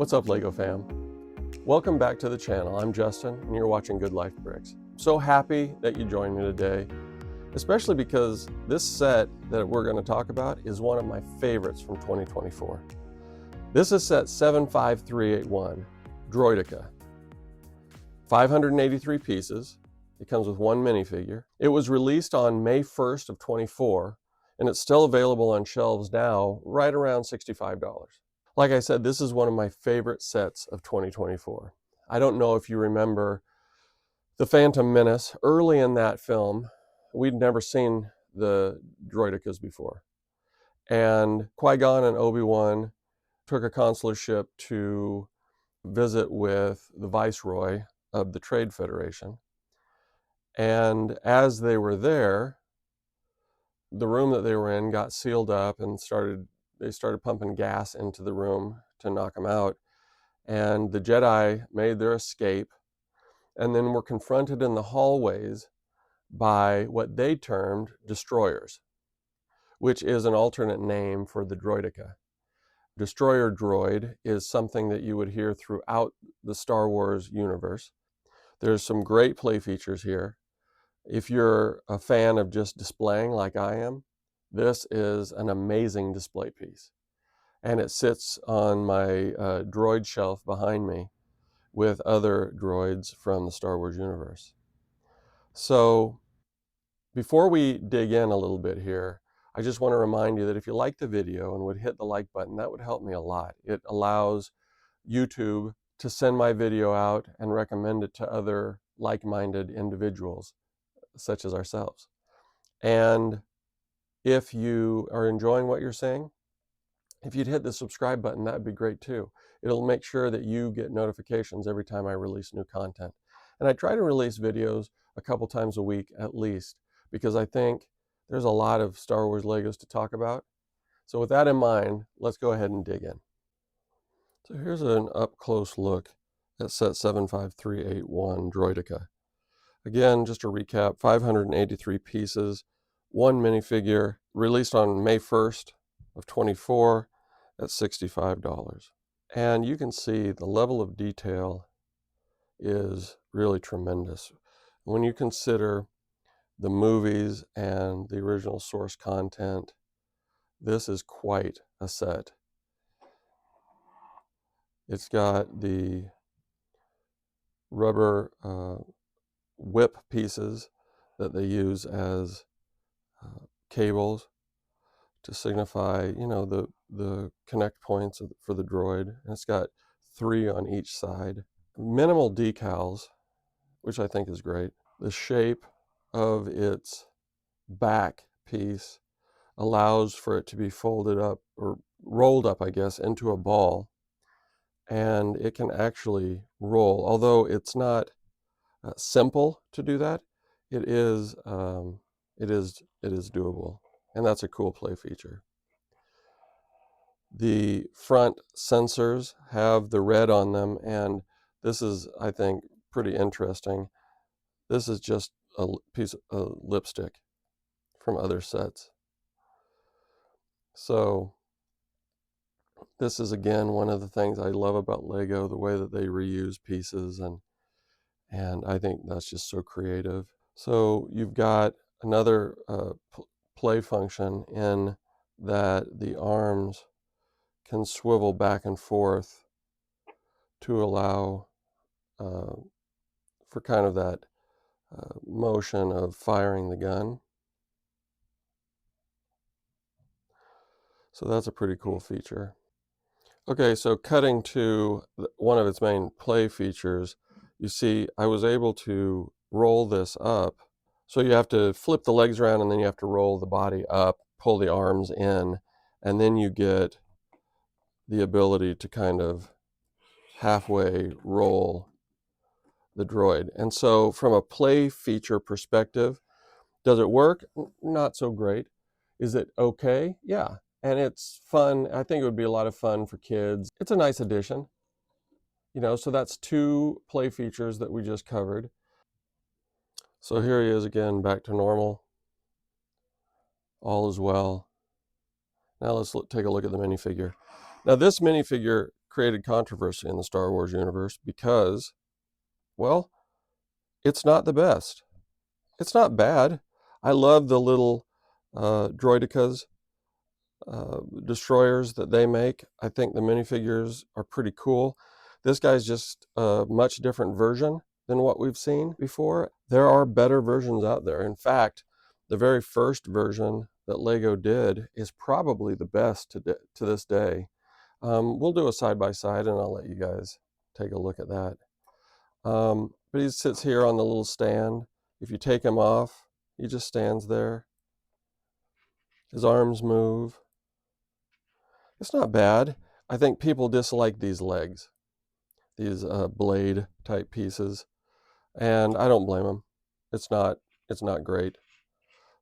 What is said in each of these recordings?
What's up, Lego fam? Welcome back to the channel. I'm Justin and you're watching Good Life Bricks. I'm so happy that you joined me today, especially because this set that we're going to talk about is one of my favorites from 2024. This is set 75381, Droideka. 583 pieces. It comes with one minifigure. It was released on May 1st of 24, and it's still available on shelves now, right around $65. Like I said, this is one of my favorite sets of 2024. I don't know if you remember The Phantom Menace. Early in that film, we'd never seen the Droidekas before. And Qui-Gon and Obi-Wan took a consular ship to visit with the Viceroy of the Trade Federation. And as they were there, the room that they were in got sealed up and they started pumping gas into the room to knock them out. And the Jedi made their escape and then were confronted in the hallways by what they termed destroyers, which is an alternate name for the Droideka. Destroyer droid is something that you would hear throughout the Star Wars universe. There's some great play features here. If you're a fan of just displaying like I am, this is an amazing display piece. And it sits on my droid shelf behind me with other droids from the Star Wars universe. So before we dig in a little bit here, I just want to remind you that if you like the video and would hit the like button, that would help me a lot. It allows YouTube to send my video out and recommend it to other like-minded individuals such as ourselves. And if you are enjoying what you're seeing, if you'd hit the subscribe button, that'd be great too. It'll make sure that you get notifications every time I release new content. And I try to release videos a couple times a week at least, because I think there's a lot of Star Wars Legos to talk about. So with that in mind, let's go ahead and dig in. So here's an up-close look at set 75381 Droideka. Again, just a recap, 583 pieces, one minifigure, released on May 1st of 24 at $65. And you can see the level of detail is really tremendous. When you consider the movies and the original source content, this is quite a set. It's got the rubber whip pieces that they use as cables to signify, the connect points for the droid. And it's got 3 on each side. Minimal decals, which I think is great. The shape of its back piece allows for it to be folded up or rolled up, I guess, into a ball. And it can actually roll, although it's not simple to do that. It is doable, and that's a cool play feature. The front sensors have the red on them, and this is, I think, pretty interesting. This is just a piece of lipstick from other sets. So this is, again, one of the things I love about Lego, the way that they reuse pieces, and I think that's just so creative. So you've got another play function in that the arms can swivel back and forth to allow for kind of that motion of firing the gun. So that's a pretty cool feature. Okay, so cutting to one of its main play features, you see I was able to roll this up. So you have to flip the legs around and then you have to roll the body up, pull the arms in, and then you get the ability to kind of halfway roll the droid. And so from a play feature perspective, does it work? Not so great. Is it okay? Yeah. And it's fun. I think it would be a lot of fun for kids. It's a nice addition. So that's 2 play features that we just covered. So here he is again, back to normal. All is well. Now let's take a look at the minifigure. Now this minifigure created controversy in the Star Wars universe because, well, it's not the best. It's not bad. I love the little Droidekas, destroyers that they make. I think the minifigures are pretty cool. This guy's just a much different version than what we've seen before. There are better versions out there. In fact, the very first version that Lego did is probably the best to this day. We'll do a side-by-side and I'll let you guys take a look at that. But he sits here on the little stand. If you take him off, he just stands there. His arms move. It's not bad. I think people dislike these legs, these blade type pieces, and I don't blame them. It's not great.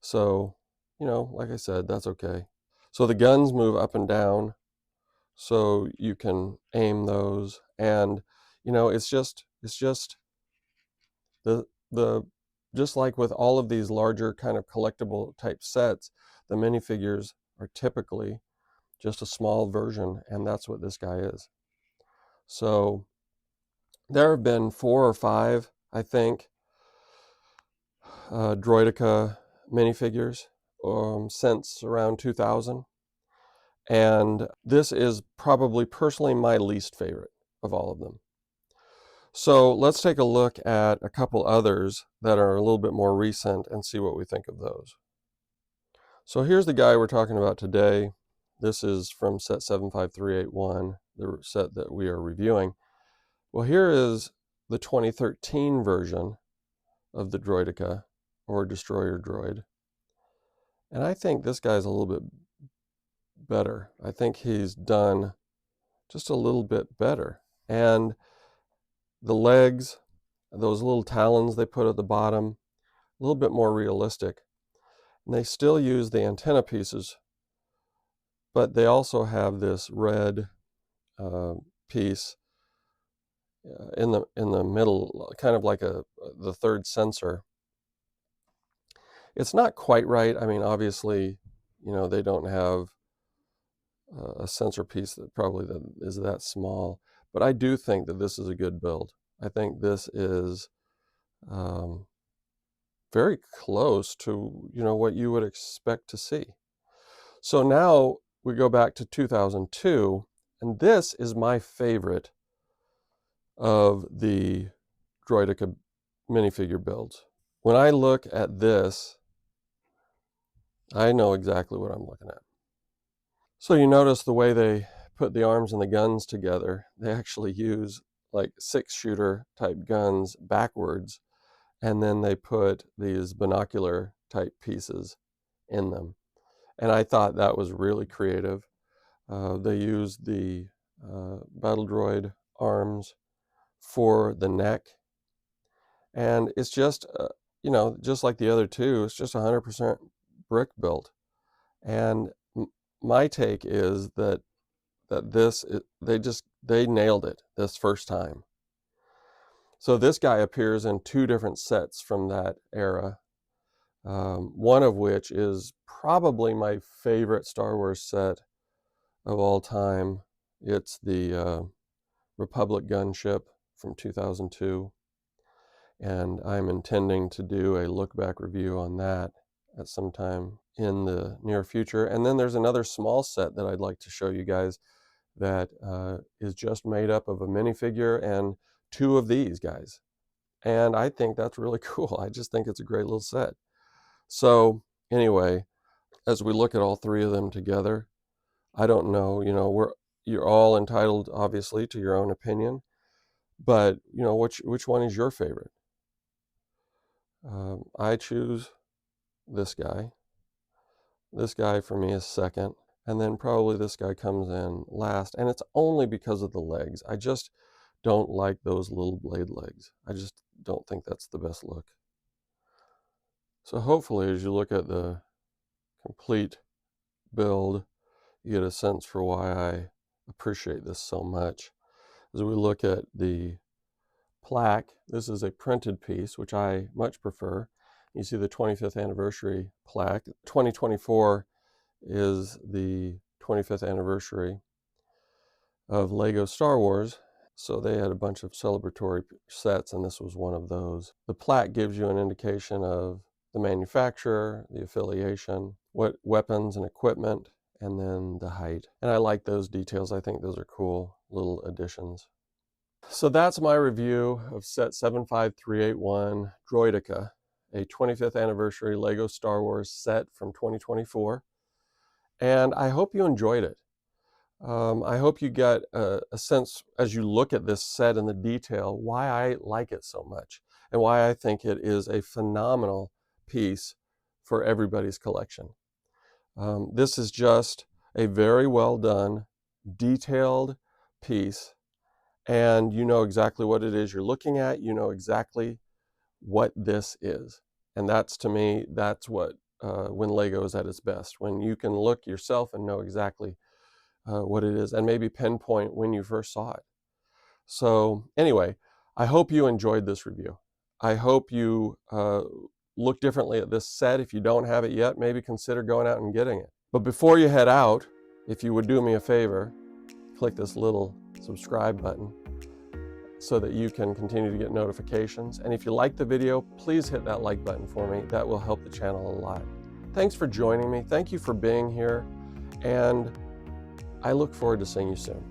So, like I said, that's okay. So the guns move up and down, so you can aim those, and it's just the just like with all of these larger kind of collectible type sets, the minifigures are typically just a small version, and that's what this guy is. So there have been 4 or 5, I think, Droideka minifigures since around 2000. And this is probably personally my least favorite of all of them. So let's take a look at a couple others that are a little bit more recent and see what we think of those. So here's the guy we're talking about today. This is from set 75381, the set that we are reviewing. Well, here is the 2013 version of the Droideka, or Destroyer Droid. And I think this guy's a little bit better. I think he's done just a little bit better. And the legs, those little talons they put at the bottom, a little bit more realistic. And they still use the antenna pieces, but they also have this red piece in the middle, kind of like the third sensor. It's not quite right. I mean, obviously, they don't have a sensor piece that probably is that small, but I do think that this is a good build. I think this is very close to what you would expect to see. So now we go back to 2002, and this is my favorite of the Droideka minifigure builds. When I look at this, I know exactly what I'm looking at. So you notice the way they put the arms and the guns together. They actually use like 6-shooter type guns backwards, and then they put these binocular type pieces in them. And I thought that was really creative. They used the battle droid arms for the neck, and it's just just like the other two, it's just 100% brick built. And my take is that they nailed it this first time. So this guy appears in 2 different sets from that era, one of which is probably my favorite Star Wars set of all time. It's the Republic gunship from 2002, and I'm intending to do a look back review on that at some time in the near future. And then there's another small set that I'd like to show you guys that is just made up of a minifigure and 2 of these guys. And I think that's really cool. I just think it's a great little set. So anyway, as we look at all 3 of them together, I don't know, you're all entitled, obviously, to your own opinion, but which one is your favorite? I choose this guy. This guy for me is second, and then probably this guy comes in last, and it's only because of the legs. I just don't like those little blade legs. I just don't think that's the best look. So hopefully, as you look at the complete build, you get a sense for why I appreciate this so much. As we look at the plaque, this is a printed piece, which I much prefer. You see the 25th anniversary plaque. 2024 is the 25th anniversary of Lego Star Wars. So they had a bunch of celebratory sets, and this was one of those. The plaque gives you an indication of the manufacturer, the affiliation, what weapons and equipment, and then the height. And I like those details. I think those are cool little additions. So that's my review of set 75381 Droideka, a 25th anniversary Lego Star Wars set from 2024. And I hope you enjoyed it. I hope you get a sense as you look at this set and the detail why I like it so much and why I think it is a phenomenal piece for everybody's collection. This is just a very well done, detailed piece, and you know exactly what it is you're looking at. You know exactly what this is. And that's, to me, that's what when Lego is at its best, when you can look yourself and know exactly what it is and maybe pinpoint when you first saw it. So anyway, I hope you enjoyed this review. I hope you look differently at this set. If you don't have it yet, maybe consider going out and getting it. But before you head out, if you would do me a favor, click this little subscribe button so that you can continue to get notifications. And if you like the video, please hit that like button for me. That will help the channel a lot. Thanks for joining me. Thank you for being here. And I look forward to seeing you soon.